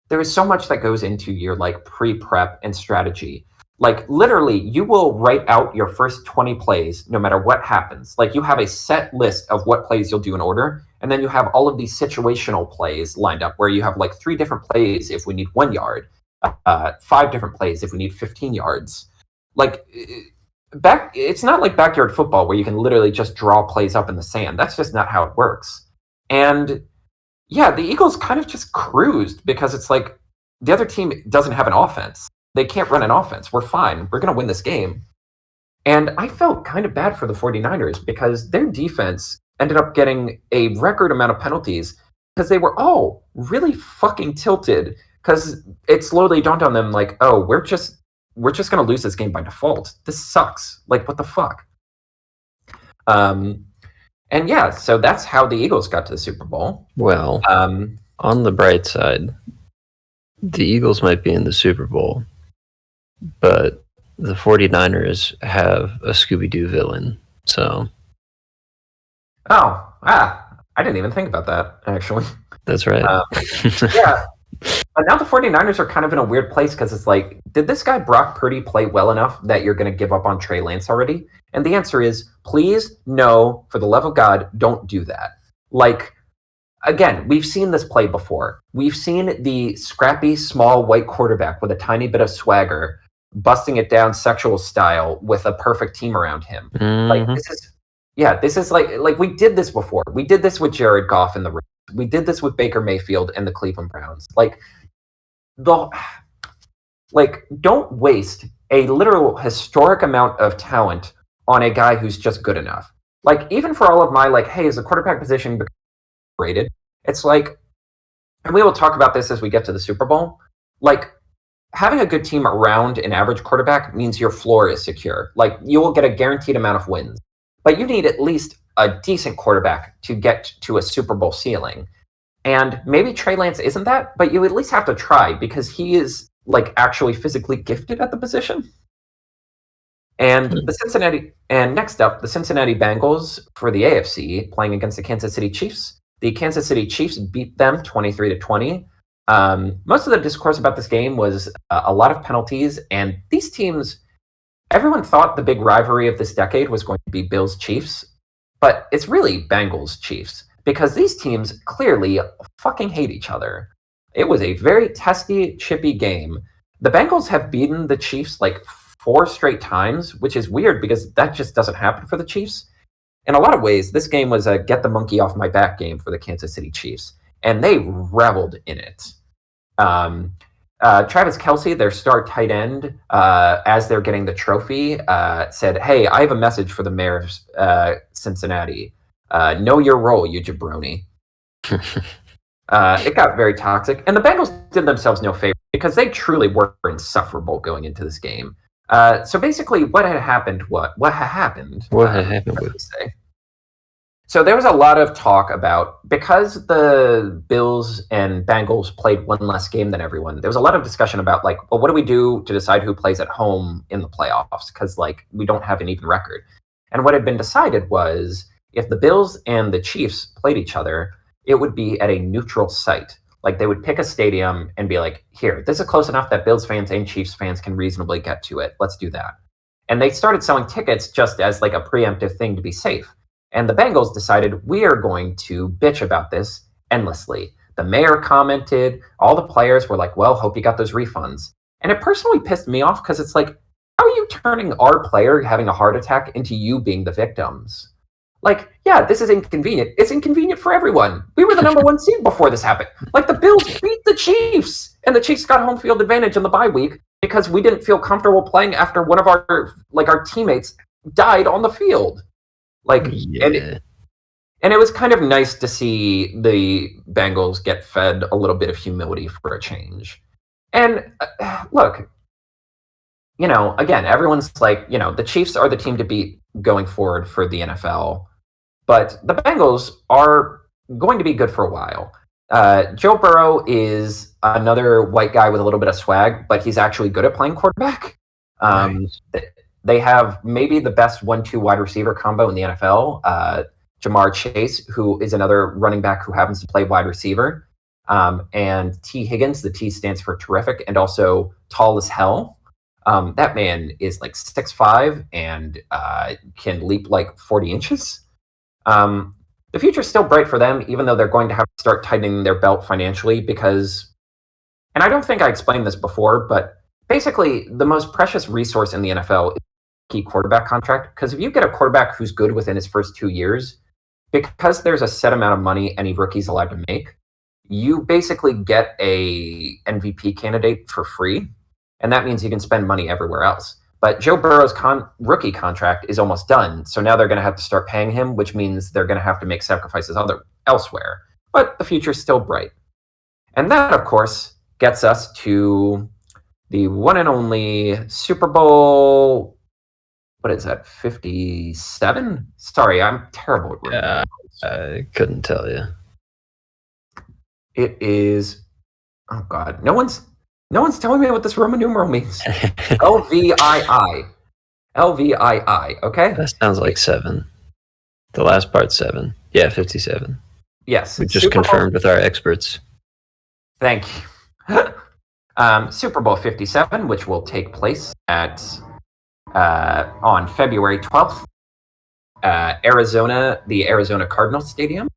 there is so much that goes into your, like, pre-prep and strategy. Like, literally, you will write out your first 20 plays no matter what happens. Like, you have a set list of what plays you'll do in order, and then you have all of these situational plays lined up where you have, like, 3 different plays if we need 1 yard. 5 different plays if we need 15 yards. Like, it's not like backyard football where you can literally just draw plays up in the sand. That's just not how it works. And yeah, the Eagles kind of just cruised because it's like the other team doesn't have an offense. They can't run an offense. We're fine. We're going to win this game. And I felt kind of bad for the 49ers because their defense ended up getting a record amount of penalties because they were all really fucking tilted. Because it slowly dawned on them, like, oh, we're just going to lose this game by default. This sucks. Like, what the fuck? And yeah, so that's how the Eagles got to the Super Bowl. Well, on the bright side, the Eagles might be in the Super Bowl, but the 49ers have a Scooby-Doo villain, so... I didn't even think about that, actually. That's right. Yeah. But now the 49ers are kind of in a weird place because it's like, did this guy Brock Purdy play well enough that you're going to give up on Trey Lance already? And the answer is, please, no, for the love of God, don't do that. Like, again, we've seen this play before. We've seen the scrappy, small, white quarterback with a tiny bit of swagger busting it down sexual style with a perfect team around him. Like, this is like we did this before. We did this with Jared Goff in the Rams. We did this with Baker Mayfield and the Cleveland Browns. Don't waste a literal historic amount of talent on a guy who's just good enough. Like, even for all of my, like, hey, is the quarterback position rated? It's like, and we will talk about this as we get to the Super Bowl, like, having a good team around an average quarterback means your floor is secure. Like, you will get a guaranteed amount of wins. But you need at least a decent quarterback to get to a Super Bowl ceiling. And maybe Trey Lance isn't that, but you at least have to try because he is, like, actually physically gifted at the position. And next up, the Cincinnati Bengals for the AFC playing against the Kansas City Chiefs. The Kansas City Chiefs beat them 23-20. Most of the discourse about this game was a lot of penalties, and these teams, everyone thought the big rivalry of this decade was going to be Bills-Chiefs, but it's really Bengals-Chiefs because these teams clearly fucking hate each other. It was a very testy, chippy game. The Bengals have beaten the Chiefs like 4 straight times, which is weird because that just doesn't happen for the Chiefs. In a lot of ways, this game was a get the monkey off my back game for the Kansas City Chiefs, and they reveled in it. Travis Kelce, their star tight end, as they're getting the trophy, said, "Hey, I have a message for the mayor of Cincinnati. Know your role, you jabroni." It got very toxic, and the Bengals did themselves no favor because they truly were insufferable going into this game. So basically, what had happened? So there was a lot of talk about, because the Bills and Bengals played one less game than everyone, there was a lot of discussion about, like, well, what do we do to decide who plays at home in the playoffs? Because, like, we don't have an even record. And what had been decided was if the Bills and the Chiefs played each other, it would be at a neutral site. Like, they would pick a stadium and be like, here, this is close enough that Bills fans and Chiefs fans can reasonably get to it. Let's do that. And they started selling tickets just as, like, a preemptive thing to be safe. And the Bengals decided, we are going to bitch about this endlessly. The mayor commented, all the players were like, well, hope you got those refunds. And it personally pissed me off because it's like, how are you turning our player having a heart attack into you being the victims? Like, yeah, this is inconvenient. It's inconvenient for everyone. We were the number 1 seed before this happened. Like, the Bills beat the Chiefs, and the Chiefs got home field advantage in the bye week because we didn't feel comfortable playing after one of our teammates died on the field. Like, yeah. And it was kind of nice to see the Bengals get fed a little bit of humility for a change. And look, again, everyone's like, the Chiefs are the team to beat going forward for the NFL. But the Bengals are going to be good for a while. Joe Burrow is another white guy with a little bit of swag, but he's actually good at playing quarterback. Nice. They have maybe the best 1-2 wide receiver combo in the NFL. Jamar Chase, who is another running back who happens to play wide receiver. And T. Higgins, the T stands for terrific, and also tall as hell. That man is like 6'5" and can leap like 40 inches. The future's still bright for them, even though they're going to have to start tightening their belt financially because, and I don't think I explained this before, but basically the most precious resource in the NFL is key quarterback contract, because if you get a quarterback who's good within his first 2 years, because there's a set amount of money any rookie's allowed to make, you basically get a MVP candidate for free, and that means you can spend money everywhere else. But Joe Burrow's rookie contract is almost done, so now they're going to have to start paying him, which means they're going to have to make sacrifices elsewhere. But the future's still bright. And that, of course, gets us to the one and only Super Bowl. What is that, 57? Sorry, I'm terrible at remembering. I couldn't tell you. It is, oh God, no one's telling me what this Roman numeral means. LVII. LVII, okay? That sounds like 7. The last part's 7. Yeah, 57. Yes. We just confirmed with our experts. Thank you. Super Bowl 57, which will take place at on February 12th, the Arizona Cardinals Stadium.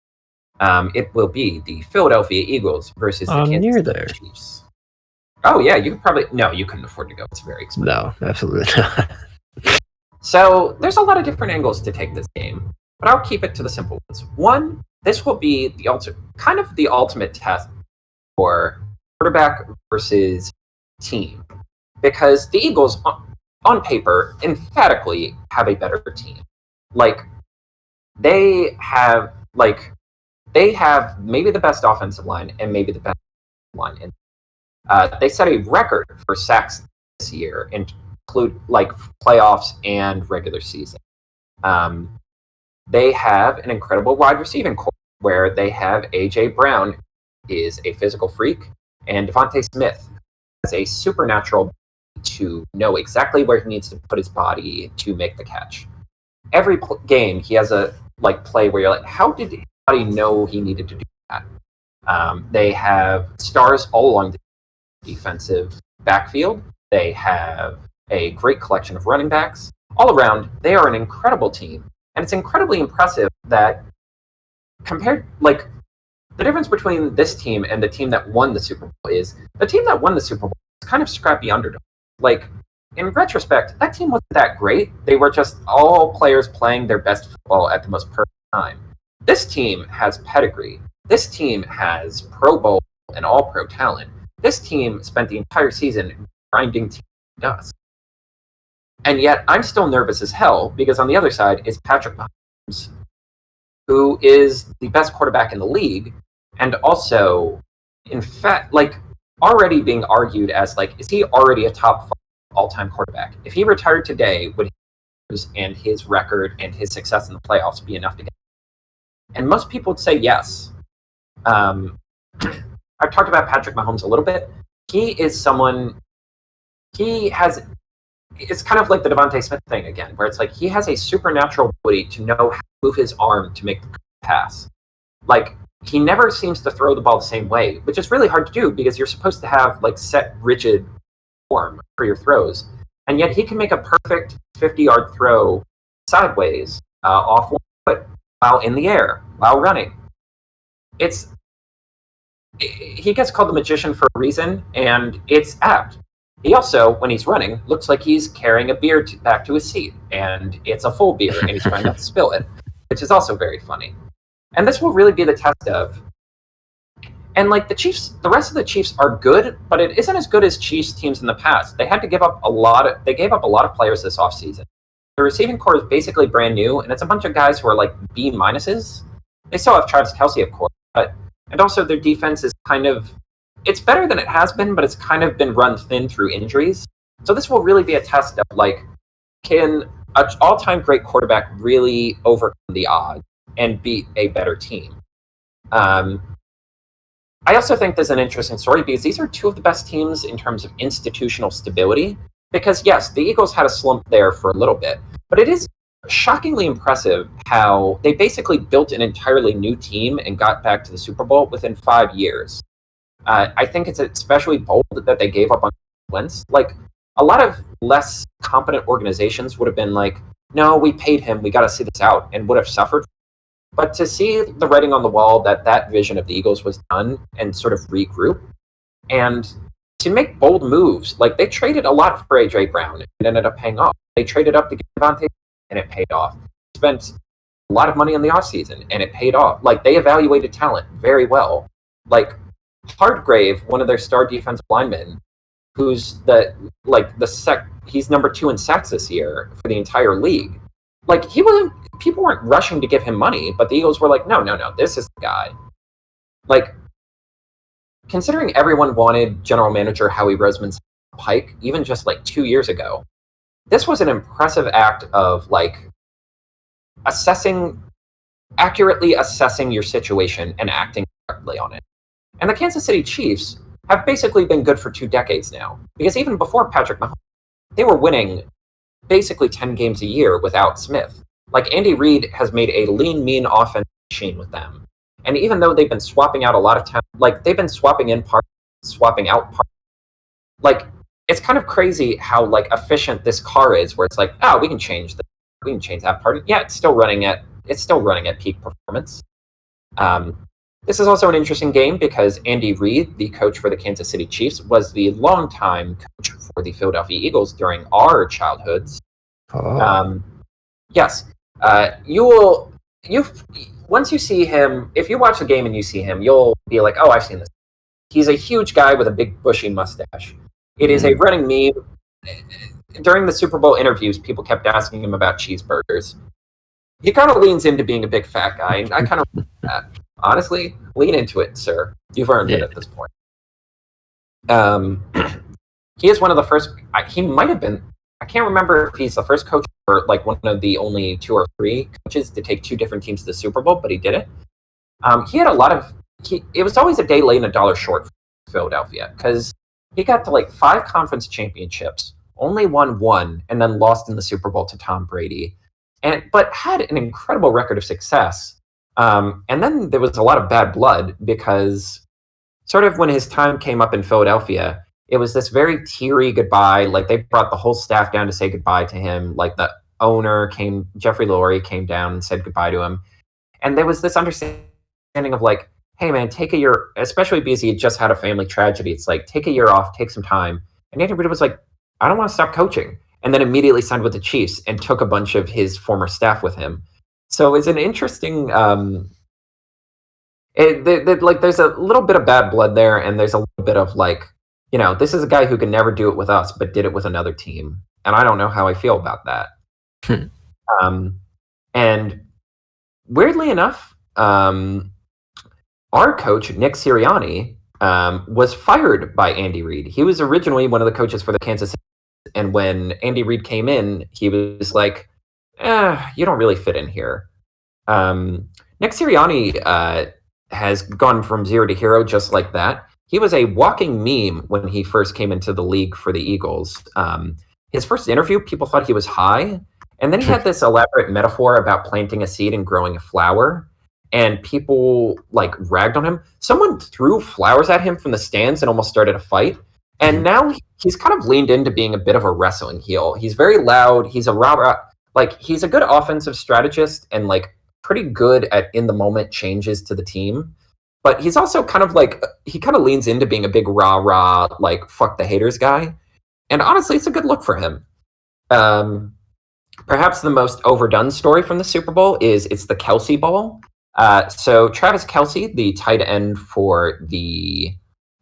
It will be the Philadelphia Eagles versus the Kansas City Chiefs. Oh, yeah, you couldn't afford to go. It's very expensive. No, absolutely not. So there's a lot of different angles to take this game, but I'll keep it to the simple ones. One, this will be the ultimate test for quarterback versus team, because the Eagles, on paper, emphatically have a better team. They have maybe the best offensive line and maybe the best line. They set a record for sacks this year, include playoffs and regular season. They have an incredible wide receiving core where they have A.J. Brown, who is a physical freak, and Devontae Smith has a supernatural to know exactly where he needs to put his body to make the catch. Every game, he has a play where you're like, how did anybody know he needed to do that? They have stars all along the defensive backfield. They have a great collection of running backs. All around, they are an incredible team. And it's incredibly impressive that the difference between this team and the team that won the Super Bowl is the team that won the Super Bowl is kind of scrappy underdog. In retrospect, that team wasn't that great. They were just all players playing their best football at the most perfect time. This team has pedigree. This team has Pro Bowl and All-Pro talent. This team spent the entire season grinding team dust. And yet, I'm still nervous as hell, because on the other side is Patrick Mahomes, who is the best quarterback in the league, and also, in fact, already being argued as, is he already a top 5 all-time quarterback? If he retired today, would his and his record and his success in the playoffs be enough to get? And most people would say yes. I've talked about Patrick Mahomes a little bit. It's kind of like the Devontae Smith thing again, where it's he has a supernatural ability to know how to move his arm to make the pass. He never seems to throw the ball the same way, which is really hard to do because you're supposed to have set rigid form for your throws. And yet he can make a perfect 50-yard throw sideways off one foot while in the air, while running. He gets called the magician for a reason, and it's apt. He also, when he's running, looks like he's carrying a beer back to his seat, and it's a full beer, and he's trying not to spill it, which is also very funny. And this will really be the test of. And the Chiefs, the rest of the Chiefs are good, but it isn't as good as Chiefs teams in the past. They had to give up they gave up a lot of players this offseason. The receiving core is basically brand new, and it's a bunch of guys who are B minuses. They still have Travis Kelce, of course, and also their defense is it's better than it has been, but it's kind of been run thin through injuries. So this will really be a test of can an all-time great quarterback really overcome the odds and beat a better team? I also think there's an interesting story because these are two of the best teams in terms of institutional stability. Because yes, the Eagles had a slump there for a little bit, but it is shockingly impressive how they basically built an entirely new team and got back to the Super Bowl within 5 years. I think it's especially bold that they gave up on Wentz. A lot of less competent organizations would have been no, we paid him, we got to see this out, and would have suffered. But to see the writing on the wall that vision of the Eagles was done and sort of regroup, and to make bold moves, they traded a lot for A.J. Brown, and it ended up paying off. They traded up to get Devontae, and it paid off. Spent a lot of money in the offseason, and it paid off. They evaluated talent very well. Hardgrave, one of their star defensive linemen, who's he's number 2 in sacks this year for the entire league. People weren't rushing to give him money, but the Eagles were no, this is the guy. Considering everyone wanted general manager Howie Roseman's Pike, even just 2 years ago, this was an impressive act of accurately assessing your situation and acting correctly on it. And the Kansas City Chiefs have basically been good for 2 decades now, because even before Patrick Mahomes, they were winning basically 10 games a year without Smith. Andy Reid has made a lean, mean offense machine with them. And even though they've been swapping out a lot of time, they've been swapping in parts, swapping out parts. it's kind of crazy how like efficient this car is, where it's like, oh, we can change that part. Yeah, it's still running at peak performance. This is also an interesting game because Andy Reid, the coach for the Kansas City Chiefs, was the longtime coach for the Philadelphia Eagles during our childhoods. Oh. Yes. Once you see him, if you watch the game and you see him, you'll be like, oh, I've seen this. He's a huge guy with a big bushy mustache. It is a running meme. During the Super Bowl interviews, people kept asking him about cheeseburgers. He kind of leans into being a big fat guy, and I kind of honestly lean into it, sir. You've earned it at this point. He is one of the first. He might have been. I can't remember if he's the first coach or like one of the only 2 or 3 coaches to take 2 different teams to the Super Bowl, but he did it. He had a lot of. It was always a day late and a dollar short for Philadelphia because he got to like 5 conference championships, only won 1, and then lost in the Super Bowl to Tom Brady. But had an incredible record of success. And then there was a lot of bad blood because sort of when his time came up in Philadelphia, it was this very teary goodbye. Like they brought the whole staff down to say goodbye to him. Like the owner Jeffrey Lurie came down and said goodbye to him. And there was this understanding of like, hey man, take a year, especially because he had just had a family tragedy. It's like, take a year off, take some time. And Andy Reid was like, I don't want to stop coaching. And then immediately signed with the Chiefs and took a bunch of his former staff with him. So it's an interesting. There's a little bit of bad blood there, and there's a little bit of like, this is a guy who can never do it with us, but did it with another team, and I don't know how I feel about that. And weirdly enough, our coach Nick Sirianni was fired by Andy Reid. He was originally one of the coaches for the Kansas City. And when Andy Reid came in, he was like, you don't really fit in here. Nick Sirianni has gone from 0 to hero just like that. He was a walking meme when he first came into the league for the Eagles. His first interview, people thought he was high. And then he had this elaborate metaphor about planting a seed and growing a flower. And people like ragged on him. Someone threw flowers at him from the stands and almost started a fight. And now he's kind of leaned into being a bit of a wrestling heel. He's very loud. He's he's a good offensive strategist and like pretty good at in the moment changes to the team. But he's also kind of like, he kind of leans into being a big rah-rah, like fuck the haters guy. And honestly, it's a good look for him. Perhaps the most overdone story from the Super Bowl is it's the Kelce Bowl. So Travis Kelce, the tight end for the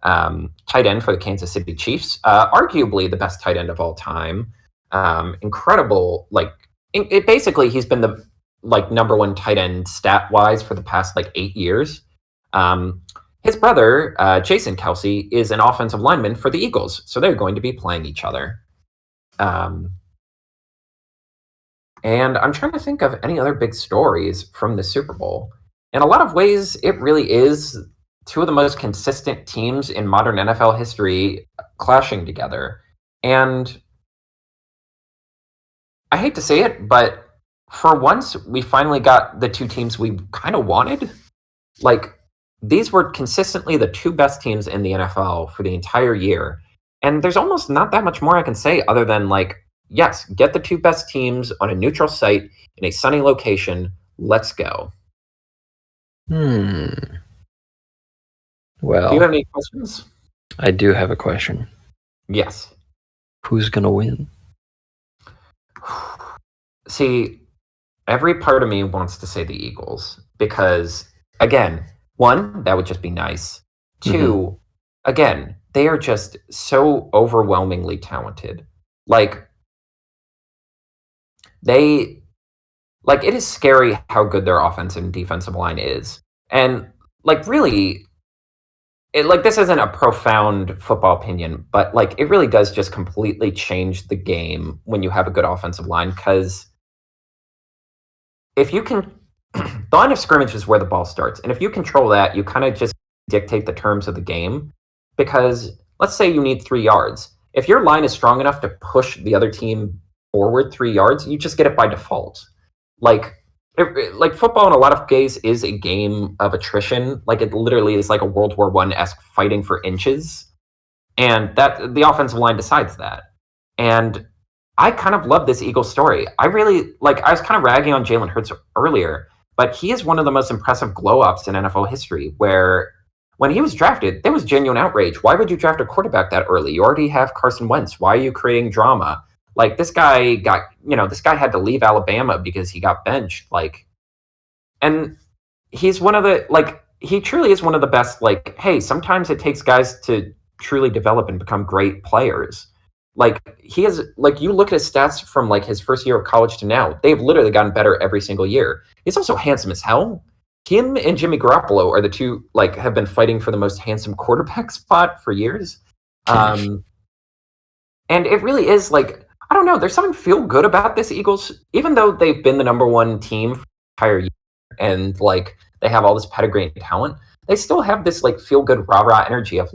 Kansas City Chiefs, arguably the best tight end of all time. Incredible, basically he's been the number 1 tight end stat wise for the past 8 years. His brother Jason Kelce is an offensive lineman for the Eagles, so they're going to be playing each other. And I'm trying to think of any other big stories from the Super Bowl. In a lot of ways, it really is 2 of the most consistent teams in modern NFL history clashing together. And I hate to say it, but for once, we finally got the 2 teams we kind of wanted. These were consistently the 2 best teams in the NFL for the entire year. And there's almost not that much more I can say other than, yes, get the 2 best teams on a neutral site in a sunny location. Let's go. Well, do you have any questions? I do have a question. Yes. Who's going to win? See, every part of me wants to say the Eagles because, again, 1, that would just be nice. 2, again, they are just so overwhelmingly talented. It is scary how good their offensive and defensive line is. And, really, this isn't a profound football opinion, but, it really does just completely change the game when you have a good offensive line, because if you can... the line of scrimmage is where the ball starts, and if you control that, you kind of just dictate the terms of the game, because let's say you need 3 yards. If your line is strong enough to push the other team forward 3 yards, you just get it by default. Football in a lot of ways is a game of attrition. It literally is like a World War I-esque fighting for inches. And that the offensive line decides that. And I kind of love this Eagles story. I really I was kind of ragging on Jalen Hurts earlier, but he is one of the most impressive glow-ups in NFL history, where when he was drafted, there was genuine outrage. Why would you draft a quarterback that early? You already have Carson Wentz. Why are you creating drama? This guy had to leave Alabama because he got benched. And he's one of the, he truly is one of the best, hey, sometimes it takes guys to truly develop and become great players. He is, you look at his stats from his first year of college to now, they've literally gotten better every single year. He's also handsome as hell. Him and Jimmy Garoppolo are the two, have been fighting for the most handsome quarterback spot for years. And it really is, I don't know, there's something feel good about this Eagles, even though they've been the number one team for the entire year and, they have all this pedigree and talent, they still have this, feel good rah-rah energy of,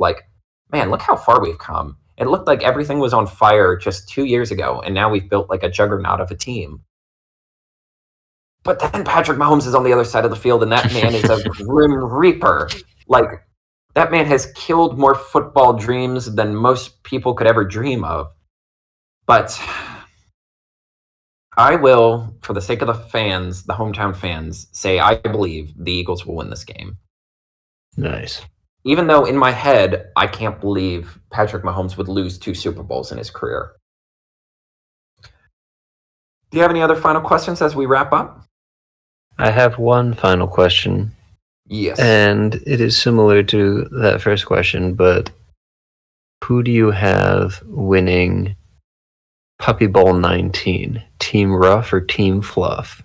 man, look how far we've come. It looked like everything was on fire just 2 years ago, and now we've built, a juggernaut of a team. But then Patrick Mahomes is on the other side of the field, and that man is a grim reaper. That man has killed more football dreams than most people could ever dream of. But I will, for the sake of the fans, the hometown fans, say I believe the Eagles will win this game. Nice. Even though in my head, I can't believe Patrick Mahomes would lose 2 Super Bowls in his career. Do you have any other final questions as we wrap up? I have one final question. Yes. And it is similar to that first question, but who do you have winning Puppy Bowl 19? Team Rough or Team Fluff?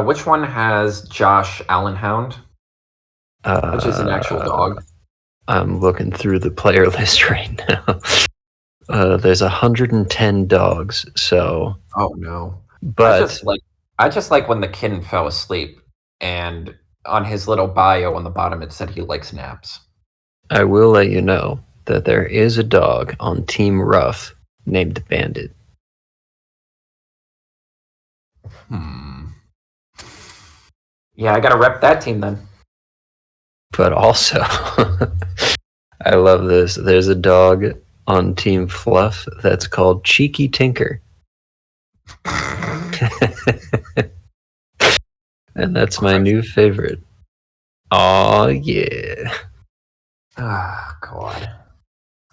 Which one has Josh Allenhound? Which is an actual dog? I'm looking through the player list right now. There's 110 dogs, so... Oh, no. But... I just like when the kitten fell asleep, and on his little bio on the bottom it said he likes naps. I will let you know that there is a dog on Team Rough named Bandit. Yeah, I gotta rep that team then. But also, I love this. There's a dog on Team Fluff that's called Cheeky Tinker. And that's my new favorite. Oh yeah. Ah, God.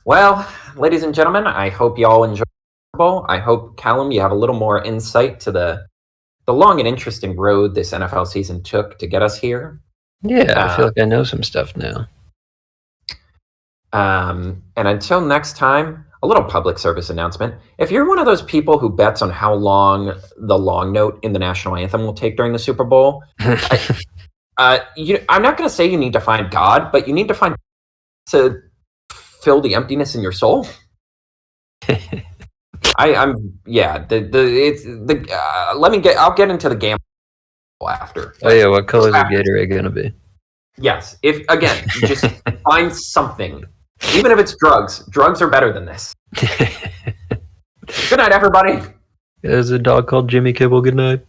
Well, ladies and gentlemen, I hope y'all enjoyed the Bowl. I hope, Callum, you have a little more insight to the long and interesting road this NFL season took to get us here. Yeah, I feel like I know some stuff now. And until next time, a little public service announcement. If you're one of those people who bets on how long the long note in the national anthem will take during the Super Bowl, I'm not going to say you need to find God, but you need to find to fill the emptiness in your soul. I'll get into the gamble after. Oh yeah, what color is the Gatorade going to be? Yes, just find something. Even if it's drugs are better than this. Good night, everybody. There's a dog called Jimmy Kibble. Good night.